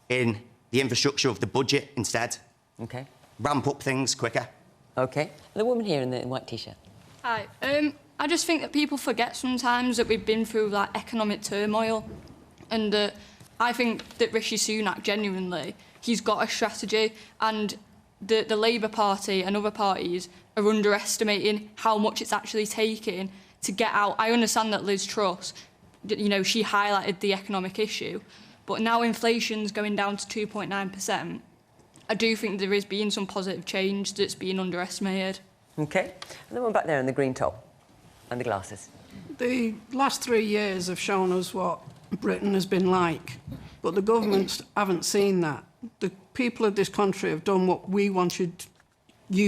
in the infrastructure of the budget instead? OK. Ramp up things quicker. OK. The woman here in the white T-shirt. Hi. I just think that people forget sometimes that we've been through economic turmoil, and I think that Rishi Sunak, genuinely, he's got a strategy, and the Labour Party and other parties are underestimating how much it's actually taking to get out. I understand that Liz Truss, she highlighted the economic issue, but now inflation's going down to 2.9%. I do think there is being some positive change that's being underestimated. OK. And the one back there in the green top and the glasses. The last 3 years have shown us what Britain has been like, but the governments haven't seen that. The people of this country have done what we wanted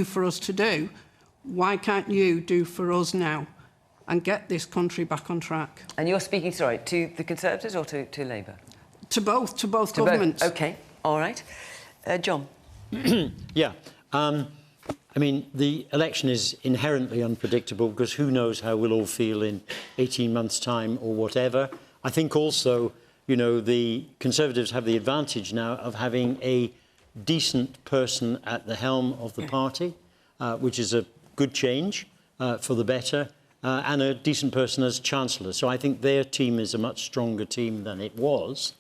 for us to do. Why can't you do for us now and get this country back on track? And you're speaking, sorry, to the Conservatives or to Labour? To both governments. Both. OK, all right. John? Yeah. I mean, the election is inherently unpredictable because who knows how we'll all feel in 18 months' time or whatever. I think also, the Conservatives have the advantage now of having a decent person at the helm of the party, which is a good change for the better, and a decent person as Chancellor. So I think their team is a much stronger team than it was.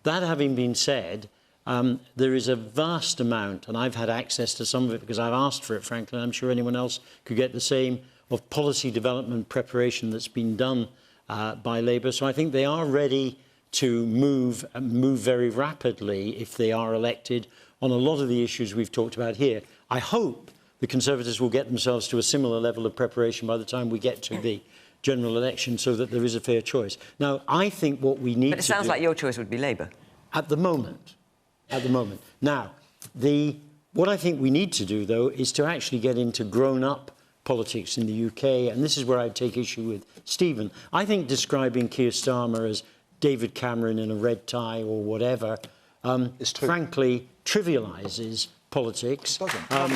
That having been said, there is a vast amount, and I've had access to some of it because I've asked for it, frankly, and I'm sure anyone else could get the same, of policy development preparation that's been done by Labour. So I think they are ready to move very rapidly if they are elected on a lot of the issues we've talked about here. I hope the Conservatives will get themselves to a similar level of preparation by the time we get to the general election so that there is a fair choice. Now, I think what we need to do... But it sounds like your choice would be Labour. At the moment. At the moment. Now, what I think we need to do, though, is to actually get into grown-up politics in the UK, and this is where I take issue with Stephen. I think describing Keir Starmer as David Cameron in a red tie or whatever, frankly, trivialises politics. It doesn't. And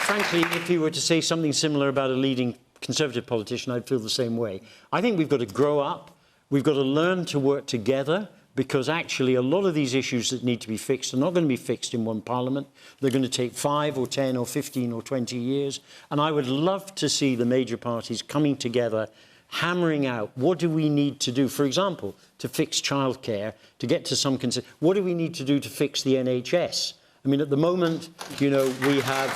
frankly, if you were to say something similar about a leading Conservative politician, I'd feel the same way. I think we've got to grow up. We've got to learn to work together because actually a lot of these issues that need to be fixed are not going to be fixed in one parliament. They're going to take 5 or 10 or 15 or 20 years. And I would love to see the major parties coming together, hammering out what do we need to do, for example, to fix childcare, to get to some consent. What do we need to do to fix the NHS? I mean, at the moment, you know, we have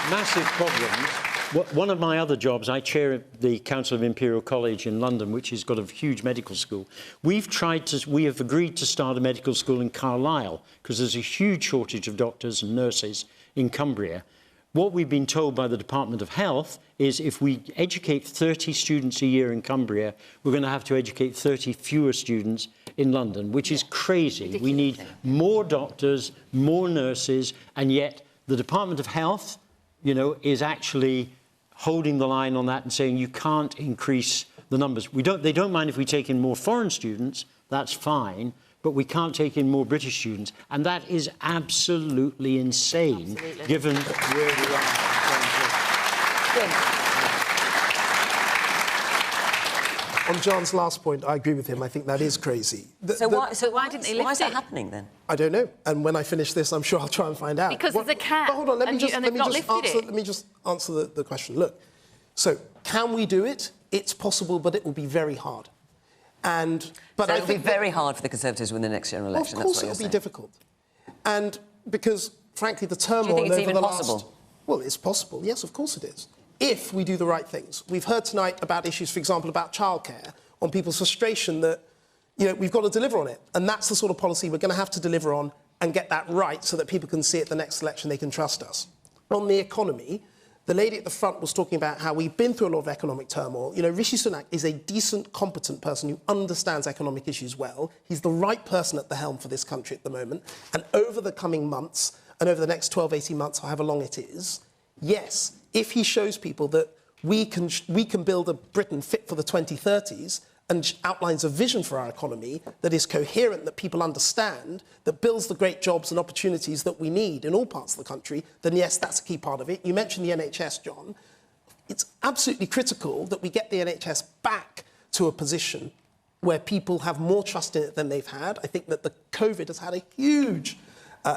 massive problems. One of my other jobs, I chair the Council of Imperial College in London, which has got a huge medical school. We have agreed to start a medical school in Carlisle because there's a huge shortage of doctors and nurses in Cumbria. What we've been told by the Department of Health is if we educate 30 students a year in Cumbria, we're going to have to educate 30 fewer students in London, which is crazy. Ridiculous. We need more doctors, more nurses, and yet the Department of Health, you know, is actually holding the line on that and saying you can't increase the numbers. They don't mind if we take in more foreign students, that's fine, but we can't take in more British students. And that is absolutely insane, given where we are. On John's last point, I agree with him. I think that is crazy. So why didn't they lift it? Why is that happening then? I don't know. And when I finish this, I'm sure I'll try and find out. Because there's a cap. But hold on, let me just answer the question. Look, so can we do it? It's possible, but it will be very hard. But so it'll be very hard for the Conservatives to win the next general election. Of course, it'll be difficult. And because, frankly, the turmoil over the last... Do you think it's even possible? Well, it's possible. Yes, of course it is. If we do the right things. We've heard tonight about issues, for example, about childcare, on people's frustration that, you know, we've got to deliver on it. And that's the sort of policy we're going to have to deliver on and get that right so that people can see at the next election they can trust us. On the economy, the lady at the front was talking about how we've been through a lot of economic turmoil. You know, Rishi Sunak is a decent, competent person who understands economic issues well. He's the right person at the helm for this country at the moment. And over the coming months, and over the next 12, 18 months, however long it is, yes, if he shows people that we can build a Britain fit for the 2030s and outlines a vision for our economy that is coherent, that people understand, that builds the great jobs and opportunities that we need in all parts of the country, then yes, that's a key part of it. You mentioned the NHS, John. It's absolutely critical that we get the NHS back to a position where people have more trust in it than they've had. I think that the COVID has had a huge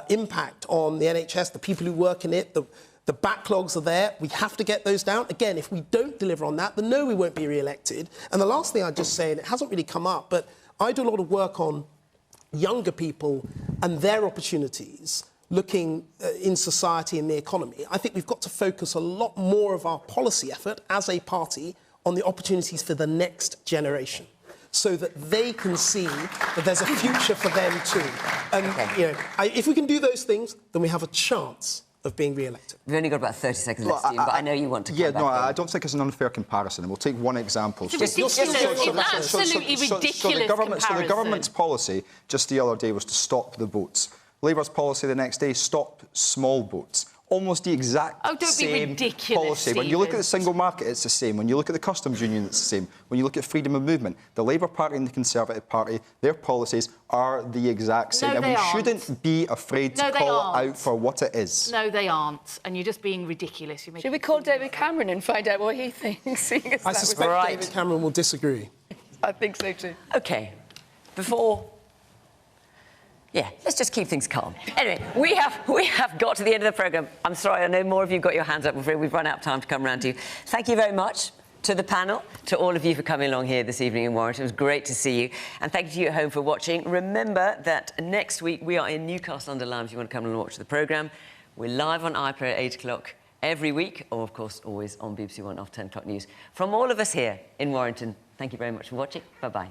impact on the NHS, the people who work in it, the backlogs are there. We have to get those down. Again, if we don't deliver on that, then no, we won't be re-elected. And the last thing I'd just say, and it hasn't really come up, but I do a lot of work on younger people and their opportunities looking in society and the economy. I think we've got to focus a lot more of our policy effort as a party on the opportunities for the next generation, so that they can see that there's a future for them too. And, you know, if we can do those things, then we have a chance of being re-elected. We've only got about 30 seconds left, Steve, but I know you want to come back. I don't think it's an unfair comparison, and we'll take one example. It's absolutely ridiculous comparison. So the government's policy just the other day was to stop the boats. Labour's policy the next day, stop small boats. Almost the exact same policy. Stephen. When you look at the single market, it's the same. When you look at the customs union, it's the same. When you look at freedom of movement, the Labour Party and the Conservative Party, their policies are the exact same. No, and we shouldn't be afraid to call it out for what it is. No, they aren't. And you're just being ridiculous. Should we call David Cameron and find out what he thinks? I suspect David Cameron will disagree. I think so too. OK. Yeah, let's just keep things calm. Anyway, we have got to the end of the programme. I'm sorry, I know more of you got your hands up. We've run out of time to come round to you. Thank you very much to the panel, to all of you for coming along here this evening in Warrington. It was great to see you. And thank you to you at home for watching. Remember that next week we are in Newcastle-under-Lyme if you want to come and watch the programme. We're live on iPlayer at 8 o'clock every week, or, of course, always on BBC One after 10 o'clock news. From all of us here in Warrington, thank you very much for watching. Bye-bye.